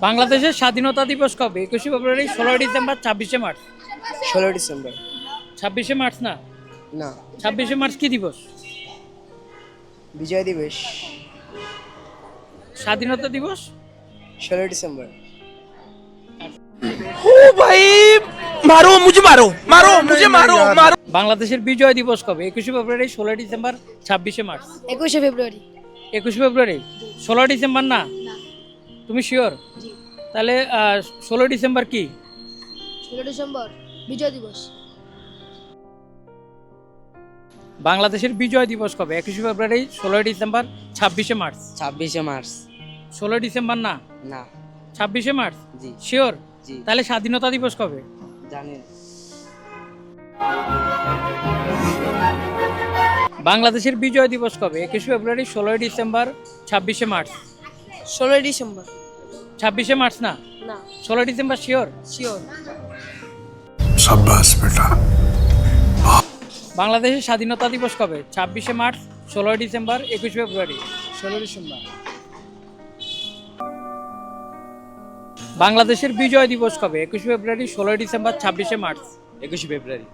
বাংলাদেশের স্বাধীনতা দিবস কবে? 21শে ফেব্রুয়ারি, 16ই ডিসেম্বর, 26শে মার্চ? 16 ডিসেম্বর। 26শে মার্চ না? না, 26শে মার্চ কি দিবস? বিজয় দিবস। স্বাধীনতা দিবস? 16 ডিসেম্বর। ओ भाई मारो मुझे मारो मारो मुझे मारो मारो। বাংলাদেশের বিজয় দিবস কবে? 21শে ফেব্রুয়ারি, 16ই ডিসেম্বর, 26শে মার্চ? 21শে ফেব্রুয়ারি। 21শে ফেব্রুয়ারি, 16 ডিসেম্বর না? তুমি শিওর? তাহলে 16 ডিসেম্বর কি? 16 ডিসেম্বর বিজয় দিবস। বাংলাদেশের বিজয় দিবস কবে? 21শে ফেব্রুয়ারি, 16ই ডিসেম্বর, 26শে মার্চ? 26 মার্চ। 16 ডিসেম্বর না? না। 26শে মার্চ? জি। শিওর? জি। তাহলে স্বাধীনতা দিবস কবে? জানি না। বাংলাদেশের বিজয় দিবস কবে? 21শে ফেব্রুয়ারি, 16ই ডিসেম্বর, 26শে মার্চ? 16 ডিসেম্বর। 26শে মার্চ না? না। 16 ডিসেম্বর শিওর? শিওর। शाबाश बेटा। বাংলাদেশের স্বাধীনতা দিবস কবে? 26শে মার্চ, 16ই ডিসেম্বর, 21শে ফেব্রুয়ারি? 16 ডিসেম্বর। বাংলাদেশের বিজয় দিবস কবে? 21শে ফেব্রুয়ারি, 16ই ডিসেম্বর, 26শে মার্চ? 21শে ফেব্রুয়ারি।